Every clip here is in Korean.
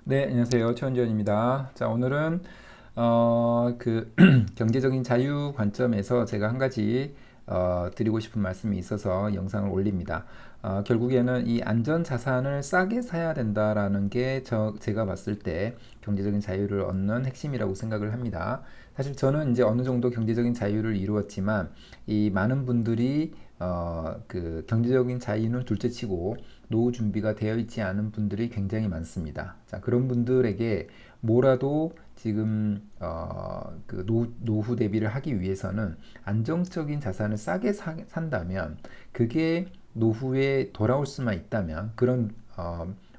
네, 안녕하세요. 최원지원입니다. 자, 오늘은 경제적인 자유 관점에서 제가 한 가지 드리고 싶은 말씀이 있어서 영상을 올립니다. 결국에는 이 안전 자산을 싸게 사야 된다라는 게 제가 봤을 때 경제적인 자유를 얻는 핵심이라고 생각을 합니다. 사실 저는 이제 어느 정도 경제적인 자유를 이루었지만 이 많은 분들이 그 경제적인 자유는 둘째치고 노후 준비가 되어 있지 않은 분들이 굉장히 많습니다. 자, 그런 분들에게 뭐라도 지금 그 노후 대비를 하기 위해서는 안정적인 자산을 싸게 산다면 그게 노후에 돌아올 수만 있다면 그런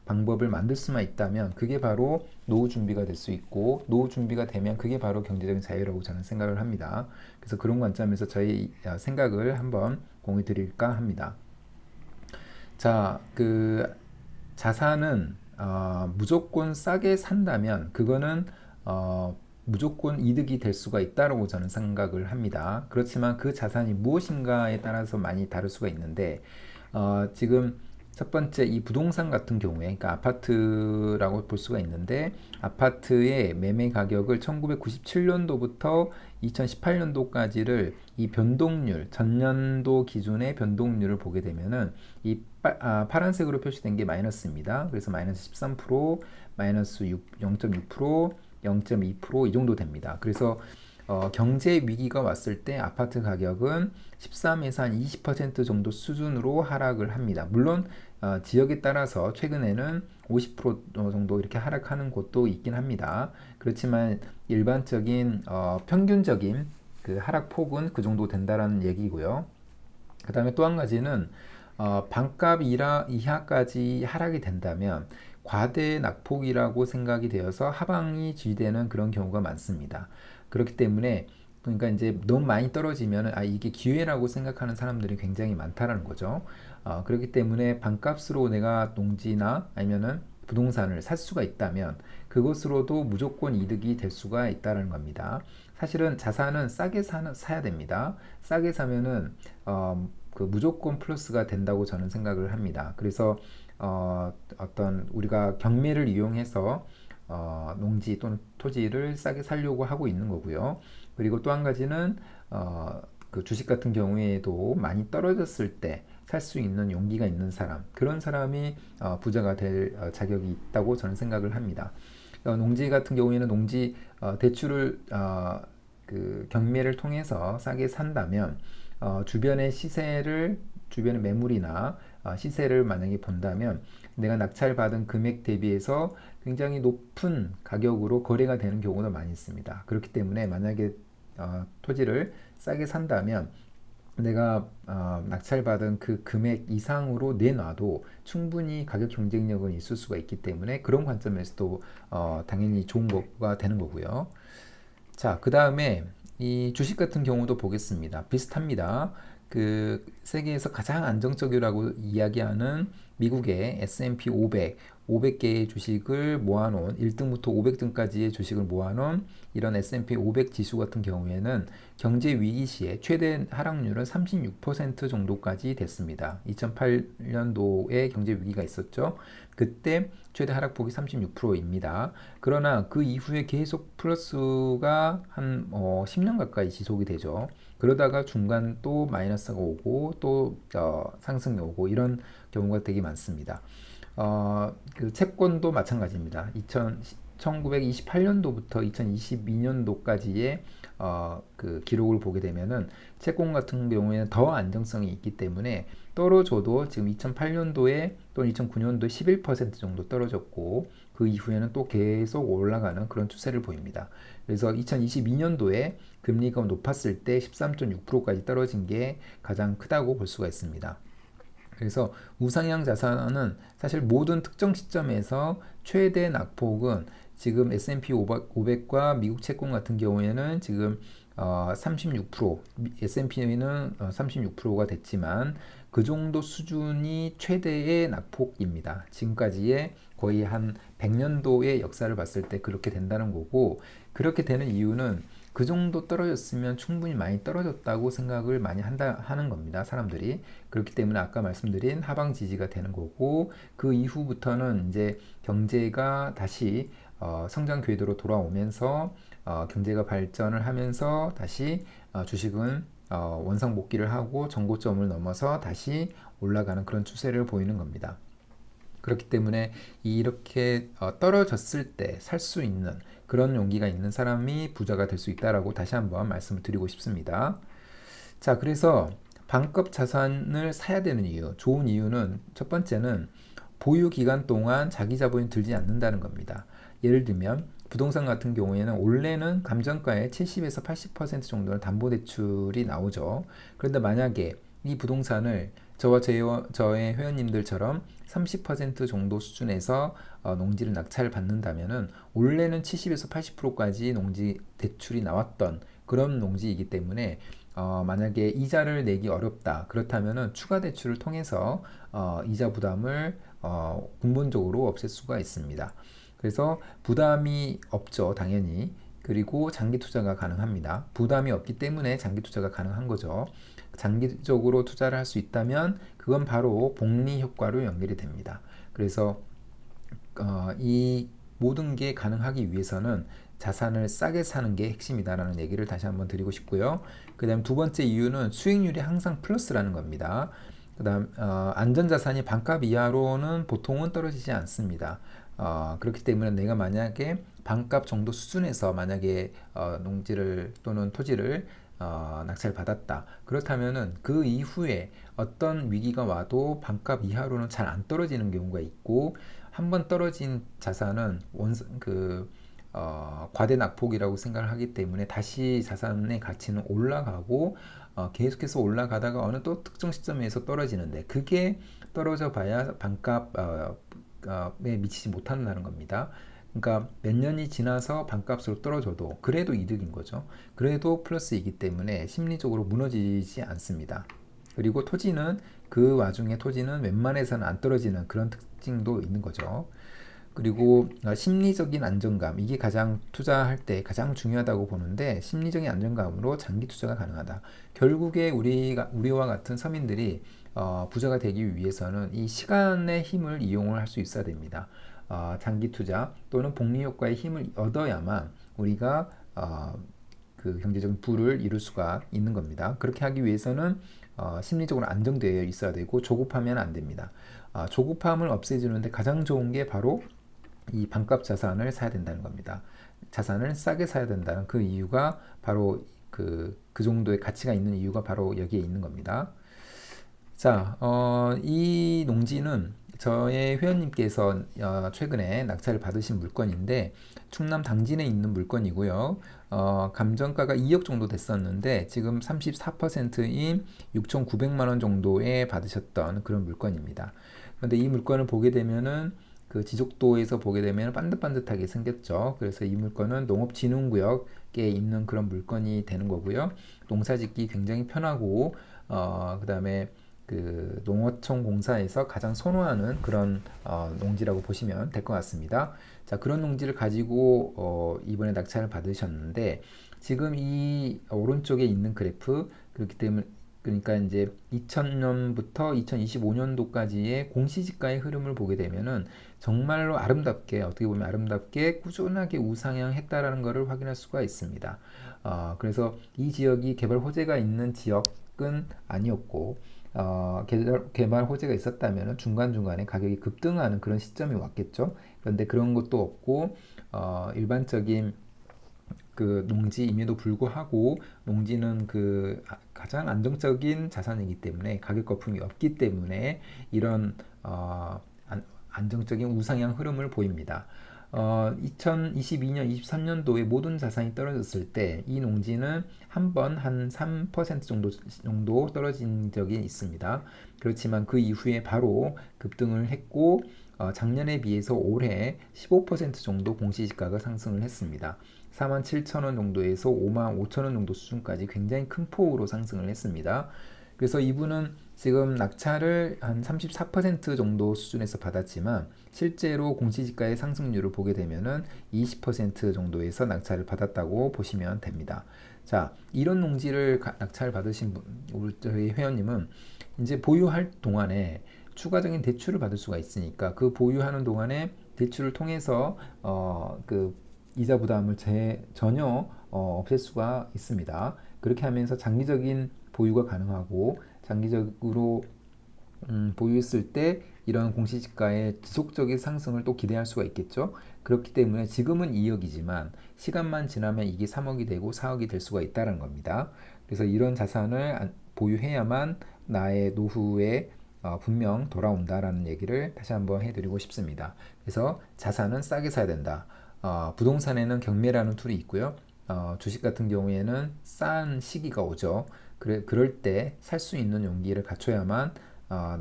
방법을 만들 수만 있다면 그게 바로 노후 준비가 될 수 있고 노후 준비가 되면 그게 바로 경제적인 자유라고 저는 생각을 합니다. 그래서 그런 관점에서 저희 생각을 한번 공유 드릴까 합니다. 자, 그 자산은 무조건 싸게 산다면 그거는 무조건 이득이 될 수가 있다고 저는 생각을 합니다. 그렇지만 그 자산이 무엇인가에 따라서 많이 다를 수가 있는데 지금 첫 번째 이 부동산 같은 경우에 그러니까 아파트라고 볼 수가 있는데 아파트의 매매 가격을 1997년도부터 2018년도까지를 이 변동률 전년도 기준의 변동률을 보게 되면은 이 파란색으로 표시된 게 마이너스입니다. 그래서 마이너스 13%, 마이너스 0.6%, 0.2%이 정도 됩니다. 그래서 경제 위기가 왔을 때 아파트 가격은 13에서 한 20% 정도 수준으로 하락을 합니다. 물론 지역에 따라서 최근에는 50% 정도 이렇게 하락하는 곳도 있긴 합니다. 그렇지만 일반적인 평균적인 그 하락폭은 그 정도 된다라는 얘기고요. 그 다음에 또 한 가지는 반값 이하까지 하락이 된다면 과대 낙폭이라고 생각이 되어서 하방이 지되는 그런 경우가 많습니다. 그렇기 때문에 그러니까 이제 너무 많이 떨어지면 이게 기회라고 생각하는 사람들이 굉장히 많다라는 거죠. 그렇기 때문에 반값으로 내가 농지나 아니면은 부동산을 살 수가 있다면 그것으로도 무조건 이득이 될 수가 있다는 겁니다. 사실은 자산은 싸게 사야 됩니다. 싸게 사면은 그 무조건 플러스가 된다고 저는 생각을 합니다. 그래서 어떤 우리가 경매를 이용해서 농지 또는 토지를 싸게 살려고 하고 있는 거고요. 그리고 또 한 가지는 그 주식 같은 경우에도 많이 떨어졌을 때 살 수 있는 용기가 있는 사람, 그런 사람이 부자가 될 자격이 있다고 저는 생각을 합니다. 농지 같은 경우에는 농지 대출을 그 경매를 통해서 싸게 산다면 주변의 시세를 주변의 매물이나 시세를 만약에 본다면 내가 낙찰받은 금액 대비해서 굉장히 높은 가격으로 거래가 되는 경우가 많이 있습니다. 그렇기 때문에 만약에 토지를 싸게 산다면 내가 낙찰받은 그 금액 이상으로 내놔도 충분히 가격 경쟁력은 있을 수가 있기 때문에 그런 관점에서도 당연히 좋은 거가 되는 거고요. 자, 그 다음에 이 주식 같은 경우도 보겠습니다. 비슷합니다. 그 세계에서 가장 안정적이라고 이야기하는 미국의 S&P 500, 500개의 주식을 모아놓은 1등부터 500등까지의 주식을 모아놓은 이런 S&P 500 지수 같은 경우에는 경제 위기 시에 최대 하락률은 36% 정도까지 됐습니다. 2008년도에 경제 위기가 있었죠. 그때 최대 하락폭이 36%입니다. 그러나 그 이후에 계속 플러스가 한 10년 가까이 지속이 되죠. 그러다가 중간 또 마이너스가 오고 또 상승이 오고 이런 경우가 되게 많습니다. 그 채권도 마찬가지입니다. 1928년도부터 2022년도까지의 그 기록을 보게 되면은 채권 같은 경우에는 더 안정성이 있기 때문에 떨어져도 지금 2008년도에 또는 2009년도에 11% 정도 떨어졌고 그 이후에는 또 계속 올라가는 그런 추세를 보입니다. 그래서 2022년도에 금리가 높았을 때 13.6%까지 떨어진 게 가장 크다고 볼 수가 있습니다. 그래서 우상향 자산은 사실 모든 특정 시점에서 최대 낙폭은 지금 S&P 500과 미국 채권 같은 경우에는 지금 36%, S&P는 36%가 됐지만 그 정도 수준이 최대의 낙폭입니다. 지금까지의 거의 한 100년도의 역사를 봤을 때 그렇게 된다는 거고 그렇게 되는 이유는 그 정도 떨어졌으면 충분히 많이 떨어졌다고 생각을 많이 하는 겁니다. 사람들이. 그렇기 때문에 아까 말씀드린 하방 지지가 되는 거고, 그 이후부터는 이제 경제가 다시 성장 궤도로 돌아오면서 경제가 발전을 하면서 다시 주식은 원상복귀를 하고 전고점을 넘어서 다시 올라가는 그런 추세를 보이는 겁니다. 그렇기 때문에 이렇게 떨어졌을 때 살 수 있는 그런 용기가 있는 사람이 부자가 될 수 있다라고 다시 한번 말씀을 드리고 싶습니다. 자, 그래서 반값 자산을 사야 되는 이유, 좋은 이유는 첫 번째는 보유 기간 동안 자기 자본이 들지 않는다는 겁니다. 예를 들면 부동산 같은 경우에는 원래는 감정가의 70에서 80% 정도는 담보대출이 나오죠. 그런데 만약에 이 부동산을 저와 저의 회원님들처럼 30% 정도 수준에서 농지를 낙찰 받는다면은 원래는 70에서 80%까지 농지 대출이 나왔던 그런 농지이기 때문에 만약에 이자를 내기 어렵다 그렇다면은 추가 대출을 통해서 이자 부담을 근본적으로 없앨 수가 있습니다. 그래서 부담이 없죠, 당연히. 그리고 장기 투자가 가능합니다. 부담이 없기 때문에 장기 투자가 가능한 거죠. 장기적으로 투자를 할 수 있다면 그건 바로 복리 효과로 연결이 됩니다. 그래서 이 모든 게 가능하기 위해서는 자산을 싸게 사는 게 핵심이다라는 얘기를 다시 한번 드리고 싶고요. 그 다음 두 번째 이유는 수익률이 항상 플러스라는 겁니다. 그 다음 안전자산이 반값 이하로는 보통은 떨어지지 않습니다. 그렇기 때문에 내가 만약에 반값 정도 수준에서 만약에 농지를 또는 토지를 낙찰 받았다. 그렇다면은 그 이후에 어떤 위기가 와도 반값 이하로는 잘 안 떨어지는 경우가 있고, 한번 떨어진 자산은 과대 낙폭이라고 생각을 하기 때문에 다시 자산의 가치는 올라가고 계속해서 올라가다가 어느 또 특정 시점에서 떨어지는데, 그게 떨어져 봐야 반값에 미치지 못한다는 겁니다. 그러니까 몇 년이 지나서 반값으로 떨어져도 그래도 이득인 거죠. 그래도 플러스이기 때문에 심리적으로 무너지지 않습니다. 그리고 토지는 그 와중에 토지는 웬만해서는 안 떨어지는 그런 특징도 있는 거죠. 그리고 심리적인 안정감, 이게 가장 투자할 때 가장 중요하다고 보는데, 심리적인 안정감으로 장기 투자가 가능하다. 결국에 우리와 같은 서민들이 부자가 되기 위해서는 이 시간의 힘을 이용을 할 수 있어야 됩니다. 장기 투자 또는 복리 효과의 힘을 얻어야만 우리가 그 경제적인 부를 이룰 수가 있는 겁니다. 그렇게 하기 위해서는 심리적으로 안정되어 있어야 되고 조급하면 안 됩니다. 조급함을 없애주는데 가장 좋은 게 바로 이 반값 자산을 사야 된다는 겁니다. 자산을 싸게 사야 된다는 그 이유가 바로 그 정도의 가치가 있는 이유가 바로 여기에 있는 겁니다. 자, 이 농지는 저의 회원님께서 최근에 낙찰을 받으신 물건인데, 충남 당진에 있는 물건이고요. 감정가가 2억 정도 됐었는데 지금 34%인 6,900만 원 정도에 받으셨던 그런 물건입니다. 그런데 이 물건을 보게 되면은 그 지적도에서 보게 되면 반듯반듯하게 생겼죠. 그래서 이 물건은 농업진흥구역에 있는 그런 물건이 되는 거고요. 농사짓기 굉장히 편하고 그 다음에 그 농어촌 공사에서 가장 선호하는 그런 농지라고 보시면 될 것 같습니다. 자, 그런 농지를 가지고 이번에 낙찰을 받으셨는데, 지금 이 오른쪽에 있는 그래프, 그렇기 때문에 그러니까 이제 2000년부터 2025년도까지의 공시지가의 흐름을 보게 되면은 정말로 아름답게, 어떻게 보면 아름답게 꾸준하게 우상향했다라는 것을 확인할 수가 있습니다. 그래서 이 지역이 개발 호재가 있는 지역은 아니었고, 개발 호재가 있었다면 중간중간에 가격이 급등하는 그런 시점이 왔겠죠. 그런데 그런 것도 없고, 일반적인 그 농지임에도 불구하고 농지는 그 가장 안정적인 자산이기 때문에 가격 거품이 없기 때문에 이런 안정적인 우상향 흐름을 보입니다. 2022년, 23년도에 모든 자산이 떨어졌을 때 이 농지는 한 번 한 3% 정도 떨어진 적이 있습니다. 그렇지만 그 이후에 바로 급등을 했고, 작년에 비해서 올해 15% 정도 공시지가가 상승을 했습니다. 47,000원 정도에서 55,000원 정도 수준까지 굉장히 큰 폭으로 상승을 했습니다. 그래서 이분은 지금 낙찰을 한 34% 정도 수준에서 받았지만 실제로 공시지가의 상승률을 보게 되면은 20% 정도에서 낙찰을 받았다고 보시면 됩니다. 자, 이런 농지를 낙찰 받으신 분, 우리 저희 회원님은 이제 보유할 동안에 추가적인 대출을 받을 수가 있으니까 그 보유하는 동안에 대출을 통해서 그 이자 부담을 전혀 없앨 수가 있습니다. 그렇게 하면서 장기적인 보유가 가능하고 장기적으로 보유했을 때 이런 공시지가의 지속적인 상승을 또 기대할 수가 있겠죠. 그렇기 때문에 지금은 2억이지만 시간만 지나면 이게 3억이 되고 4억이 될 수가 있다는 겁니다. 그래서 이런 자산을 보유해야만 나의 노후에 분명 돌아온다라는 얘기를 다시 한번 해드리고 싶습니다. 그래서 자산은 싸게 사야 된다. 부동산에는 경매라는 툴이 있고요. 주식 같은 경우에는 싼 시기가 오죠. 그럴 때 살 수 있는 용기를 갖춰야만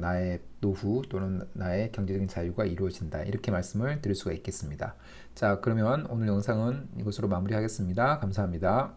나의 노후 또는 나의 경제적인 자유가 이루어진다. 이렇게 말씀을 드릴 수가 있겠습니다. 자, 그러면 오늘 영상은 이것으로 마무리하겠습니다. 감사합니다.